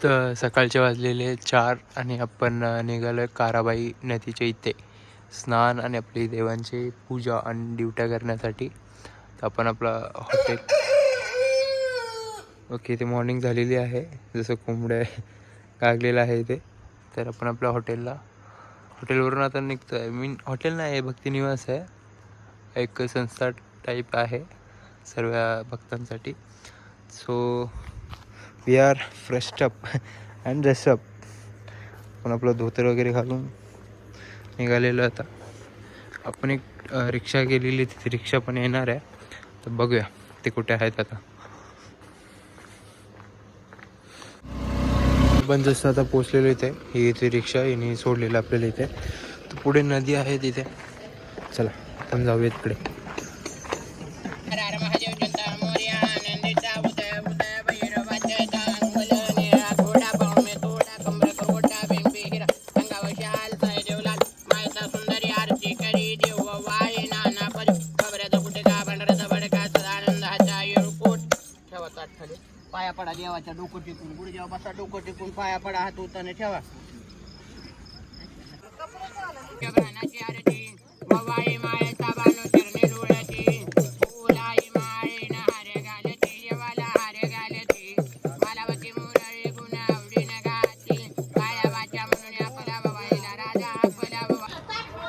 तर सकाळचे वाजलेले 4 आणि आपण निघालो काराबाई नदीच्या इथे स्नान आणि आपली देवांची पूजा आणि ड्युट्या करण्यासाठी. तर आपण आपला हॉटेल ओके इथे मॉर्निंग झालेली आहे, जसं कोंबड्या गागलेलं आहे इथे. तर आपण आपल्या हॉटेलवरून आता निघतो आहे. हॉटेल नाही आहे, भक्तिनिवास आहे, एक संस्था टाईप आहे सर्व भक्तांसाठी. So we are freshed up and dress up. आपण आपलं धोतर वगैरे घालून निघालेलं. आता आपण एक रिक्षा गेलेली, तिथे रिक्षा पण येणार आहे, तर बघूया ते कुठे आहेत. आता आपण जसं आता पोचलेलो इथे, ही इथे रिक्षा हिने सोडलेलं आपल्याला इथे. तर पुढे नदी आहे तिथे, चला आपण जाऊया तिकडे. पाया पडा देवाच्या, डोकं टिकून गुढी जेव्हा बसा, डोकं टिकून पाया पडा, हात उताने ठेवा.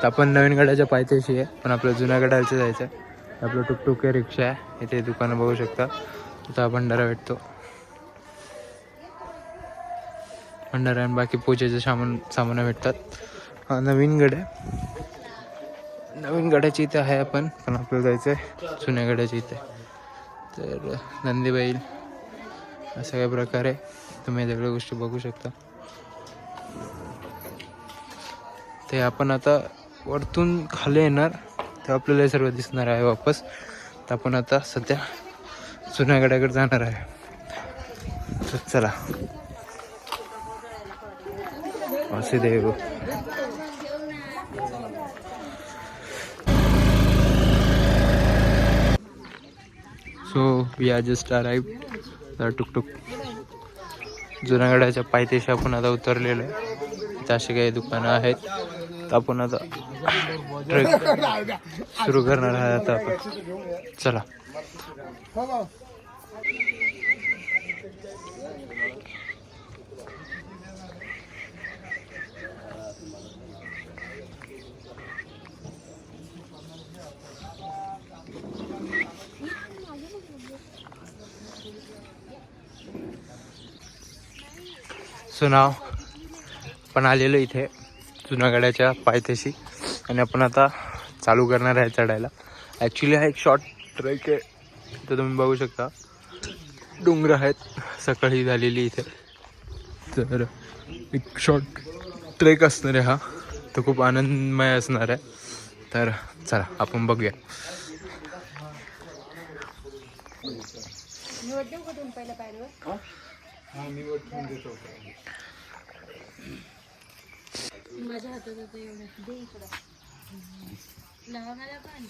तर आपण नवीन गडाच्या पायथ्याशी आहे, पण आपल्या जुन्या गडाला जायचं आहे. आपलं टुकटुक रिक्षा आहे, इथे दुकानं बघू शकता. आता भंडारा भेटतो, भंडारा आणि बाकी पूजेचे सामान भेटतात. हा नवीन गड आहे, नवीन गडाची इथे आहे आपण, पण आपल्याला जायचं आहे जुन्या गडाच्या इथे. तर नंदीबैल अशा काही प्रकारे तुम्ही सगळ्या गोष्टी बघू शकता. ते आपण आता वरतून खाली येणार, ते आपल्याला सर्व दिसणार आहे वापस. तर आपण आता सध्या जुन्या गडाकडे जाणार आहे. तर चला असे देव. So we are just arrived. टुकटुक जुन्या गडाच्या पायथ्याशी आपण आता उतरलेलो आहे. इथे असे काही दुकानं आहेत. तर आपण आता ट्रेक सुरू करणार आहे. आता आपण चला. सो नाव आपण आलेलो इथे जुन्या गडाच्या पायथ्याशी, आणि आपण आता चालू करणार आहे चढायला. ॲक्च्युली हा एक शॉर्ट ट्रेक आहे. इथं तुम्ही बघू शकता डोंगर आहेत, सकाळी झालेली इथे. तर एक शॉर्ट ट्रेक असणार आहे हा, तो खूप आनंदमय असणार आहे. तर चला आपण बघूया. माझ्या हातात होतं एवढं दे इकडं लवंगाला पण.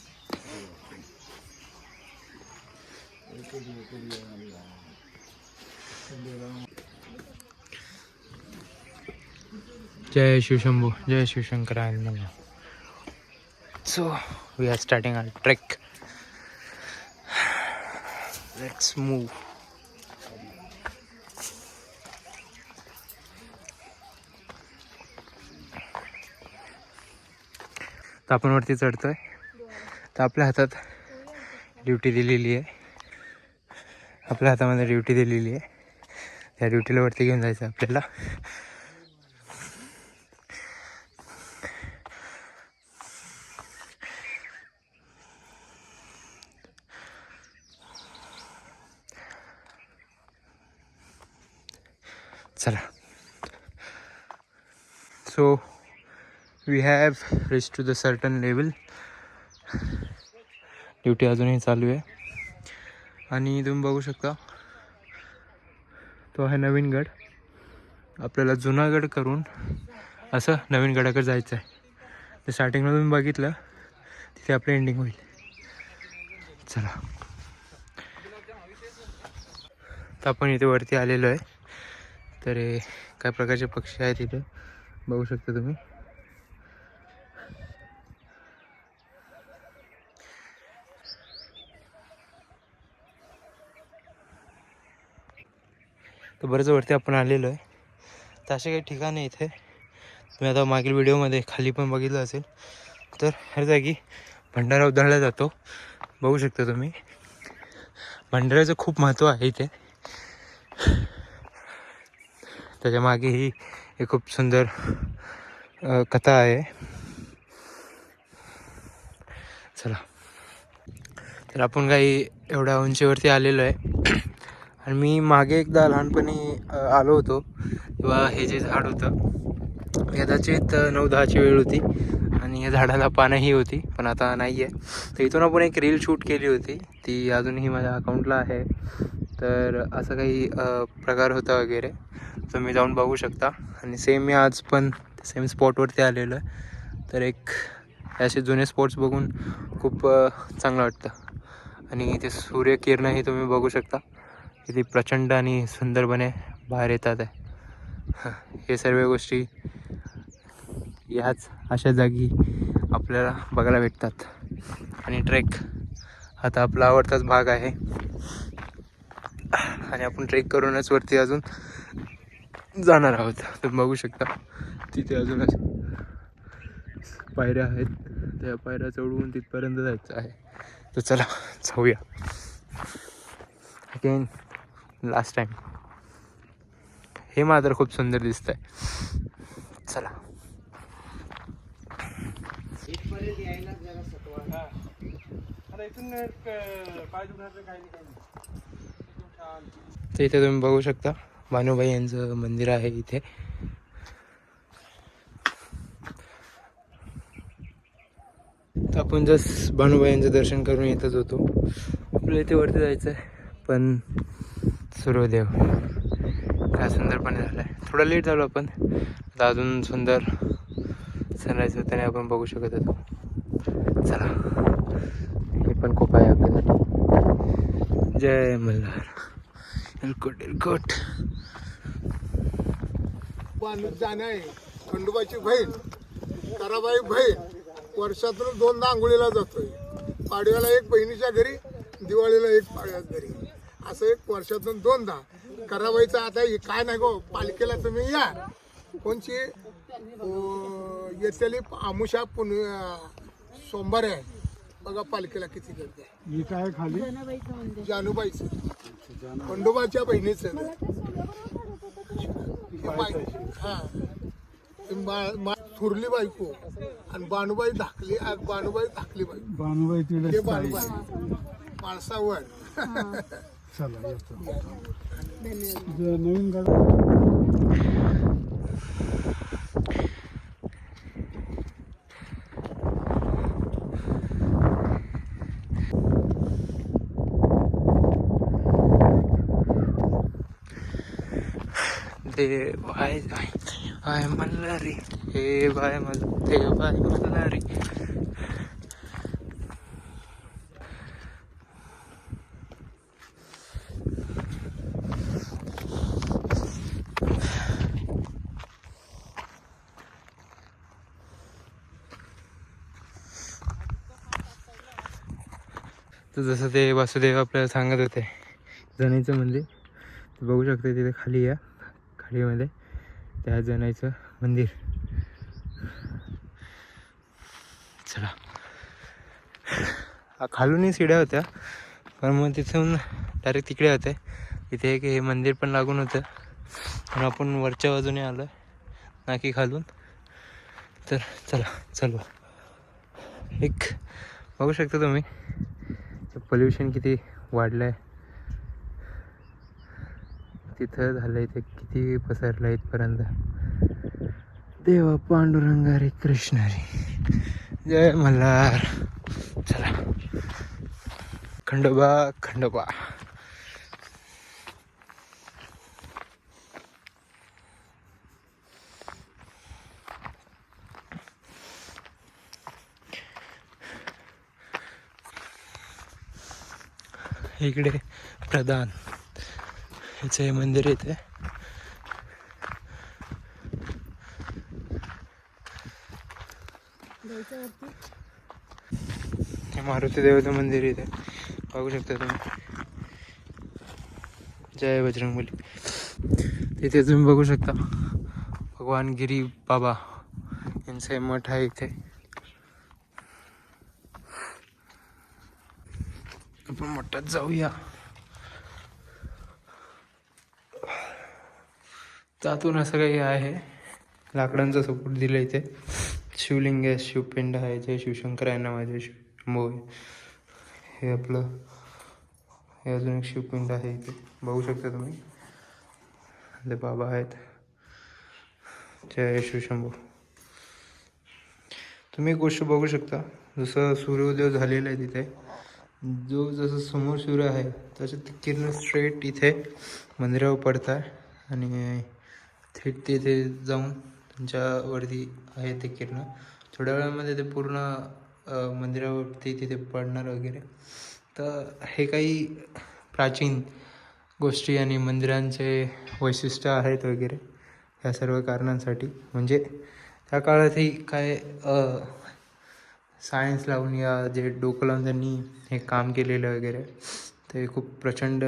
जय शिवशंभू, जय शिवशंकराय नमः. So we are starting our trek. Let's move. तर आपण वरती चढतोय. तर आपल्या हातात ड्युटी दिलेली आहे, आपल्या हातामध्ये ड्युटी दिलेली आहे. त्या ड्युटीला वरती घेऊन जायचं आपल्याला. चला. So we have reach to the certain level. Duty अजूनही चालू आहे. आणि तुम्ही बघू शकता तो आहे नवीन गड. आपल्याला जुना गड करून असं नवीन गडाकडे जायचं आहे. ते स्टार्टिंगला तुम्ही बघितलं, तिथे आपलं एंडिंग होईल. चला. तर आपण इथे वरती आलेलो आहे. तर हे काय प्रकारचे पक्षी आहेत इथे बघू शकता तुम्ही. तर बरंच वरती आपण आलेलो आहे. तर असे काही ठिकाण आहे इथे. तुम्ही आता मागील व्हिडिओमध्ये खाली पण बघितलं असेल. तर ह्या जागी भंडारा उधळला जातो बघू शकता तुम्ही. भंडाऱ्याचं खूप महत्त्व आहे इथे. त्याच्या मागे ही एक खूप सुंदर कथा आहे. चला, तर आपण काही एवढ्या उंचीवरती आलेलो आहे. आणि मी मागे एकदा लहानपणी आलो होतो तेव्हा हे जे झाड होतं कदाचित 9-10ची वेळ होती आणि या झाडाला पानंही होती, पण आता नाही आहे. तर इथून आपण एक रील शूट केली होती, ती अजूनही माझ्या अकाउंटला आहे. तर असं काही प्रकार होता वगैरे, तुम्ही जाऊन बघू शकता. आणि सेम मी आज पण सेम स्पॉटवरती आलेलो आहे. तर एक असे जुने स्पॉट्स बघून खूप चांगलं वाटतं. आणि ते सूर्यकिरणंही तुम्ही बघू शकता किती प्रचंड आणि सुंदरपणे बाहेर येतात आहे. हे सर्व गोष्टी ह्याच अशा जागी आपल्याला बघायला भेटतात. आणि ट्रेक आता आपला आवडताच भाग आहे. आणि आपण ट्रेक करूनच वरती अजून जाणार आहोत. तर बघू शकता तिथे अजूनच पायऱ्या आहेत. त्या पायऱ्या चढवून तिथपर्यंत जायचं आहे. तर चला जाऊया. Again last time. हे मात्र खूप सुंदर दिसत आहे. चला. इथपर्यंत यायला जरा सत्वा. आता इथून तर इथे तुम्ही बघू शकता भानुबाई यांचं मंदिर आहे इथे. तर आपण जस्ट भानुबाई यांचं दर्शन करून येतच होतो. आपल्याला इथे वरती जायचं आहे, पण सूर्योदय काय सुंदरपणे झालं आहे. थोडा लेट झालो आपण, आता अजून सुंदर सनराईज होताना आपण बघू शकत होतो. चला, हे पण खूप आहे आपल्यासाठी. जय मल्हार. एलकोट एलकोट. जाणे आहे. खंडोबाची बहीण ताराबाई बहीण वर्षातून 2दा आंघोळीला जातोय. पाडव्याला एक बहिणीच्या घरी, दिवाळीला एक पाडव्याच्या घरी, असं एक वर्षातून 2दा. कराबाईचं आता काय नाही गो, पालिकेला तुम्ही या. कोणची येतेली आमुषा सोमवार आहे बघा, पालिकेला किती गर्दी आहे. ही काय खाली जनाबाईचं मंदिर. जानूबाईचं, खंडोबाच्या बहिणीचं. हा, थुरली बायको आणि बानुबाई धाकली बाई. बानुबाई तिकडे ते बानुबाई माणसावर. चला येतो. धन्यवाद. नवीन गाडी देव आहे मल्हारी, हे बाय देव आहे मल्हारी. तर जसं ते वासुदेव आपल्याला सांगत होते जनाईचं मंदिर, ते बघू शकता तिथे खाली या खालीमध्ये त्या जनाईचं मंदिर. चला, खालूनही शिड्या होत्या, पण मग तिथून डायरेक्ट तिकडे होते. इथे एक हे मंदिर पण लागून होतं आणि आपण वरच्या बाजूने आलो ना की खालून. तर चला चलू. एक बघू शकता तुम्ही पोल्युशन किती वाढलं आहे तिथं, झालं आहे ते किती पसरलं आहे इथपर्यंत. देवा पांडुरंगारी कृष्णारी, जय मल्हार. चला, खंडोबा खंडोबा. इकडे प्रधान ह्याचं हे मंदिर येते. हे मारुती देवाचं मंदिर इथे बघू शकता तुम्ही. जय बजरंगबली. तिथे तुम्ही बघू शकता भगवान गिरी बाबा यांचं मठ आहे इथे. आपण मठात जाऊया. त्यातून असं काही आहे, लाकडांचा सपोर्ट दिला इथे. शिवलिंग आहे, शिवपिंड आहे, जय शिवशंकर आहे नावाचे शंभू आहे. हे आपलं हे अजून एक शिवपिंड आहे इथे बघू शकता तुम्ही. ते बाबा आहेत, जय शिवशंभू. तुम्ही एक गोष्ट बघू शकता, जसं सूर्योदय झालेला आहे तिथे, जो जसं समोर सूर्य आहे त्याचे ते किरण स्ट्रेट इथे मंदिरावर पडत आहे आणि थेट तिथे जाऊन त्यांच्यावरती आहे ते किरण. थोड्या वेळामध्ये ते पूर्ण मंदिरावरती तिथे पडणार वगैरे. तर हे काही प्राचीन गोष्टी आणि मंदिरांचे वैशिष्ट्य आहेत वगैरे ह्या सर्व कारणांसाठी. म्हणजे त्या काळातही काय सायन्स लावून या जे डोकं लावून त्यांनी हे काम केलेलं वगैरे ते खूप प्रचंड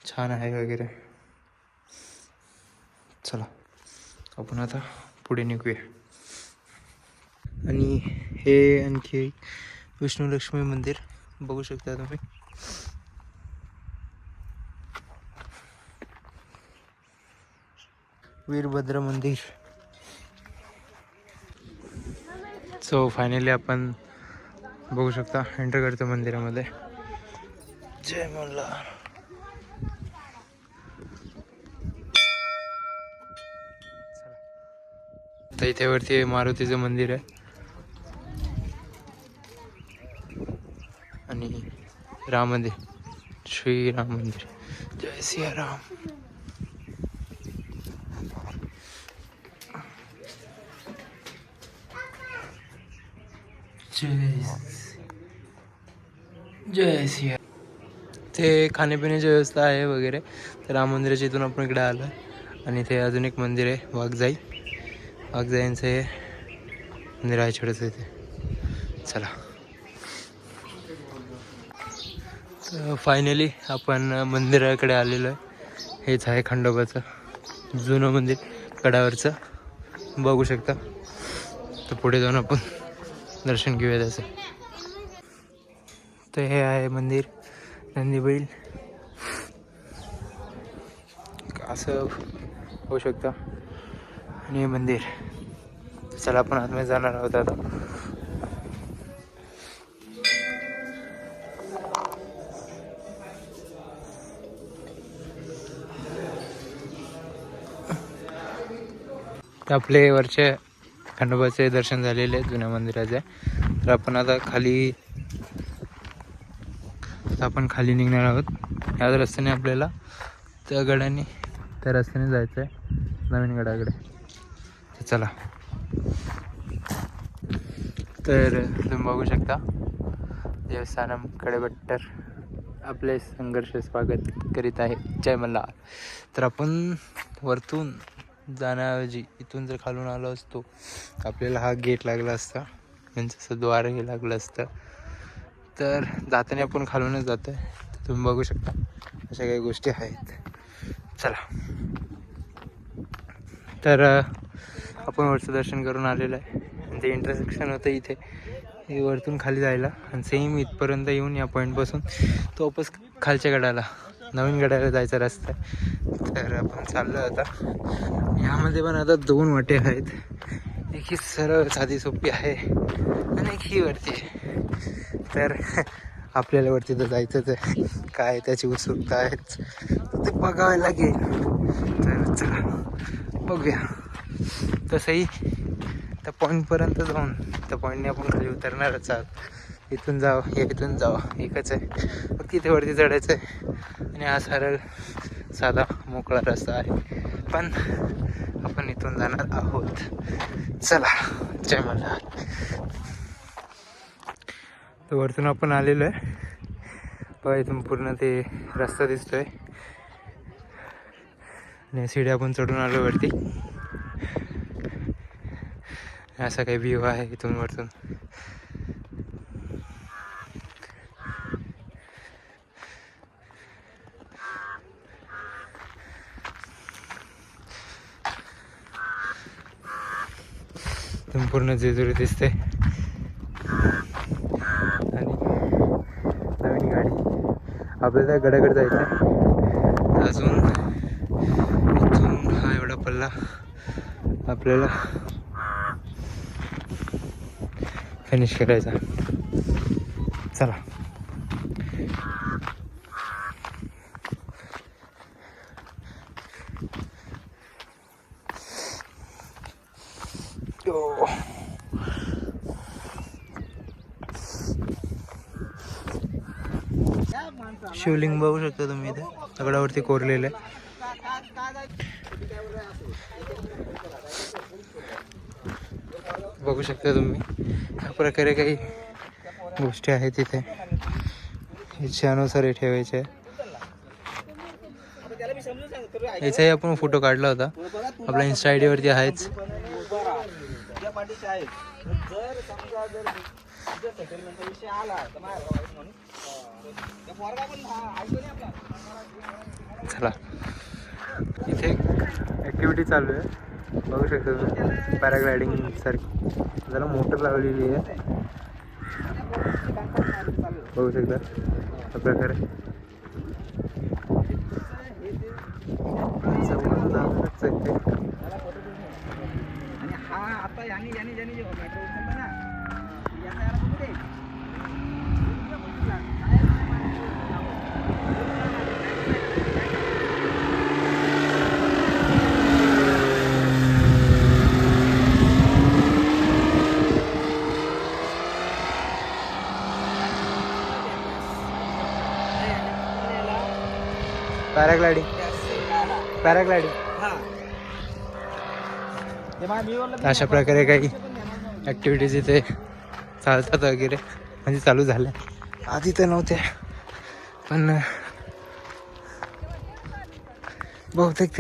छान आहे वगैरे. चला आपण आता पुढे निघूया. आणि हे आणखी एक विष्णू लक्ष्मी मंदिर बघू शकता तुम्ही. वीरभद्र मंदिर. सो फायनली आपण बघू शकता एंटर करतो मंदिरामध्ये. जय मल्हार. तर इथे वरती मारुतीचं मंदिर आहे आणि राम मंदिर, श्रीराम मंदिर. जय सियाराम. जय सिया. ते खाण्यापिण्याची व्यवस्था आहे वगैरे. तर राम मंदिराच्या इथून आपण इकडे आलो आणि इथे अजून एक मंदिर आहे, वाघजाईंचं हे मंदिर आहे छोटंसं इथे. चला तर फायनली आपण मंदिराकडे आलेलो आहे. हेच आहे खंडोबाचं जुनं मंदिर गडावरचं बघू शकता. तर पुढे जाऊन आपण दर्शन घेऊया त्याचं. तर हे आहे मंदिर नंदी बैल असं होऊ शकतं. आणि हे मंदिर. चला आपण आतमध्ये जाणार आहोत आता. तर आपले वरचे खंडोबाचे दर्शन झालेले आहे जुन्या मंदिराचे. तर आपण आता खाली निघणार आहोत. याच रस्त्याने आपल्याला त्या रस्त्याने जायचं आहे नवीन गडाकडे. तर चला. तर तुम्ही बघू शकता देवस्थानम कडेबट्टर आपले संघर्ष स्वागत करीत आहे. जय मल्हार. तर आपण वरतून जाण्याऐवजी इथून जर खालून आलो असतो आपल्याला हा गेट लागला असता, यांचं द्वार हे लागलं असतं. तर जाताना आपण खालूनच जातो आहे. तुम्ही बघू शकता अशा काही गोष्टी आहेत. चला तर आपण वरचं दर्शन करून आलेलं आहे. आणि ते इंटरसेक्शन होतं इथे हे वरतून खाली जायला आणि सेम इथपर्यंत येऊन या पॉईंटपासून तो वापस खालच्या गडाला नवीन गडाला जायचा रस्ता आहे. तर आपण चाललो आता. यामध्ये पण आता 2 वाटे आहेत. एक ही सरळ साधी सोपी आहे आणि एक ही वरती आहे. तर आपल्याला वरती तर जायचंच आहे. काय त्याची उत्सुकता आहेच, ते बघावं लागेल. तर चला बघूया. तसंही त्या पॉईंटपर्यंत जाऊन त्या पॉईंटने आपण खाली उतरणारच आहोत. इथून जावं एकच आहे, फक्त इथे वरती चढायचं आहे. आणि हा सरळ साधा मोकळा रस्ता आहे, पण आपण इथून जाणार आहोत. चला जय मल्हार. तर वरतून आपण आलेलो आहे बघा. इथून पूर्ण ते रस्ता दिसतोय आणि शिड्या आपण चढून आलो वरती. असा काही व्ह्यू आहे इथून वरतून. संपूर्ण जेजुरी दिसते. आणि नवीन गाडी आपल्याला गडाकडे जायचं आहे. अजून इथून हा एवढा पल्ला आपल्याला फिनिश करायचा. चला. शिवलिंग बघू शकता तुम्ही इथे दगडावरती कोरलेलं आहे. बघू शकता तुम्ही या प्रकारे काही गोष्टी आहेत इथे. इच्छेनुसार हे ठेवायचे आहे. याचाही आपण फोटो काढला होता, आपला इन्स्टा आय डीवरती आहेच. चला, इथे ॲक्टिव्हिटी चालू आहे. बघू शकता तुम्ही पॅराग्लायडिंग सारखी त्याला मोटर लावलेली आहे. बघू शकता अशा प्रकारे पॅराग्लायडिंग अशा प्रकारे काही ॲक्टिव्हिटीज इथे चालतात वगैरे, म्हणजे चालू झाल्या. आधी तर नव्हत्या, पण बहुतेक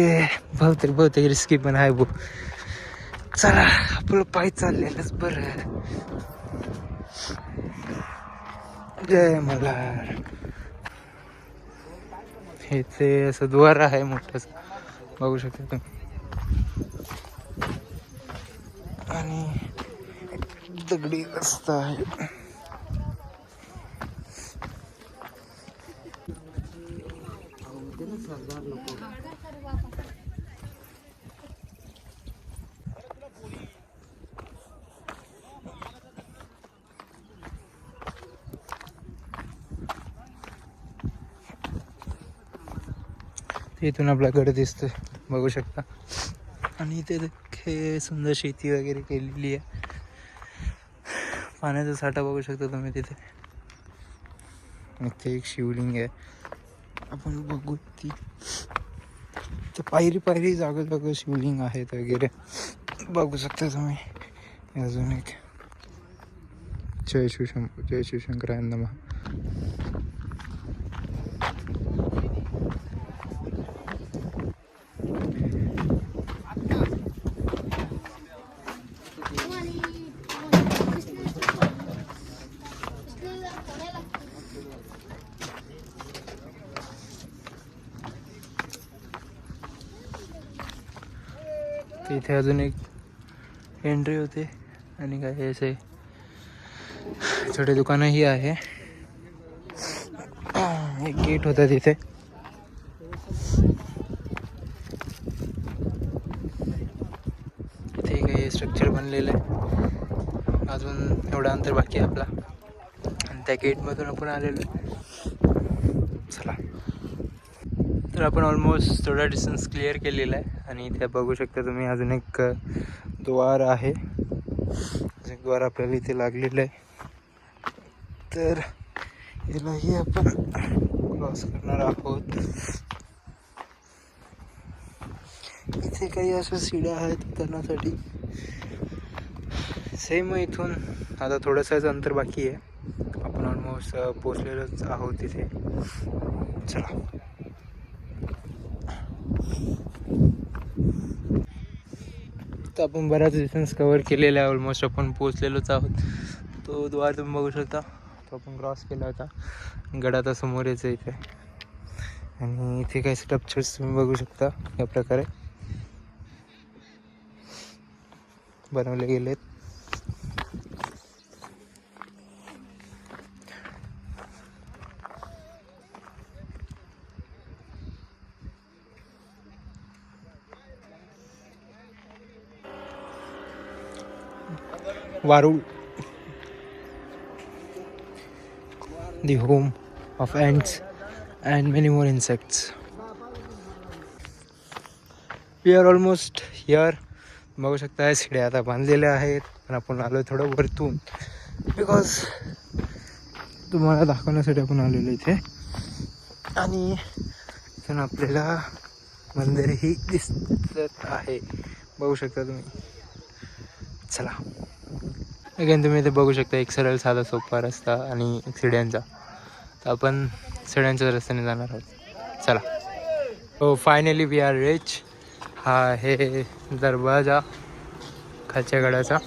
रिस्की पण आहे. चला, आपलं पाय चाललेलंच बरं. जय मल्हार. इथे असं द्वार आहे मोठंच, बघू शकता तुम्ही. आणि दगडी रस्ता आहे. इथून आपला गड दिसतोय, बघू शकता. आणि इथे सुंदर शेती वगैरे केलेली आहे. पाण्याचा साठा बघू शकता तुम्ही तिथे. इथे एक शिवलिंग आहे, आपण बघू ती पायरी जागा शिवलिंग आहेत वगैरे, बघू शकता तुम्ही. अजून एक जय शिवशंकराय नमः. इथे अजून एक एंट्री होते आणि काही असे छोटे दुकानंही आहे. एक गेट होता तिथे. इथे काही स्ट्रक्चर बनलेलं आहे. अजून एवढा अंतर बाकी आहे आपला, आणि त्या गेटमधून आपण आलेलो. चला, तर आपण ऑलमोस्ट थोडा डिस्टन्स क्लिअर केलेला आहे. आणि इथे बघू शकता तुम्ही अजून एक द्वार आहे. एक द्वार आपल्याला इथे लागलेलं आहे. तर यालाही आपण क्रॉस करणार आहोत. इथे काही अशा शिड्या आहेत उतरण्यासाठी. सेम इथून आता थोडंसंच अंतर बाकी आहे. आपण ऑलमोस्ट पोचलेलोच आहोत तिथे. चला, तर आपण बराच डिस्टन्स कवर केलेला आहे. ऑलमोस्ट आपण पोचलेलोच आहोत. तो द्वार तुम्ही बघू शकता, तो आपण क्रॉस केला होता. गड आता समोरच आहे इथे. आणि इथे काही स्ट्रक्चर्स तुम्ही बघू शकता या प्रकारे बनवले गेलेत. वारुळ, the home of ants and many more insects. We are almost here. बघू शकता शिड्या आता बांधलेल्या आहेत, पण आपण आलो थोडं वरतून बिकॉज तुम्हाला दाखवण्यासाठी आपण आलेलो इथे. आणि इथून आपल्याला मंदिरही दिसत आहे, बघू शकता तुम्ही. चला अगेन तुम्ही इथे बघू शकता एक सरळ साधा सोपा रस्ता आणि एक शिड्यांचा. तर आपण शिड्यांच्याच रस्त्याने जाणार आहोत. चला. हो फायनली वी आर रिच. हा आहे दरवाजा खालच्या गडाचा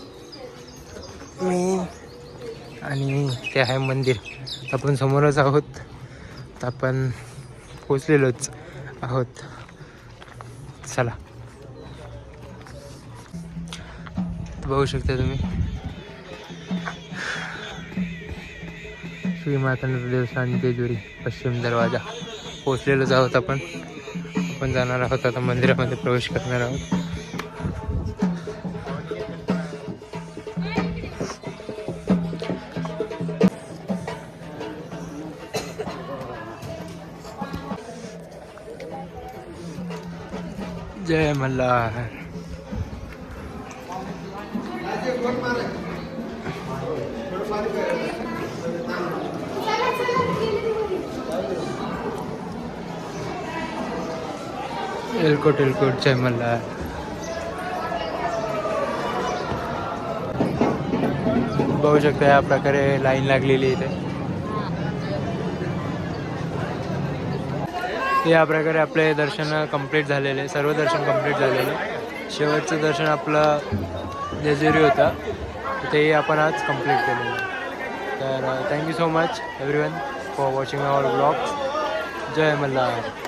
मेन, आणि ते आहे मंदिर. आपण समोरच आहोत, तर आपण पोचलेलोच आहोत. चला बघू शकता तुम्ही श्री मातांचा देवस्थान जेजुरी पश्चिम दरवाजा पोचलेलोच आहोत. आपण जाणार आहोत आता मंदिरामध्ये प्रवेश करणार आहोत. जय मल्हार. एलकोट एलकोट जय मल्हार. बघू शकता या प्रकारे लाईन लागलेली इथे. या प्रकारे आपले दर्शन कंप्लीट झालेले, सर्व दर्शन कंप्लीट झालेले. शेवटचं दर्शन आपलं जेजुरी होतं, तेही आपण आज कंप्लीट केलेलं. तर thank you so much everyone for watching our blogs. जय मल्हार.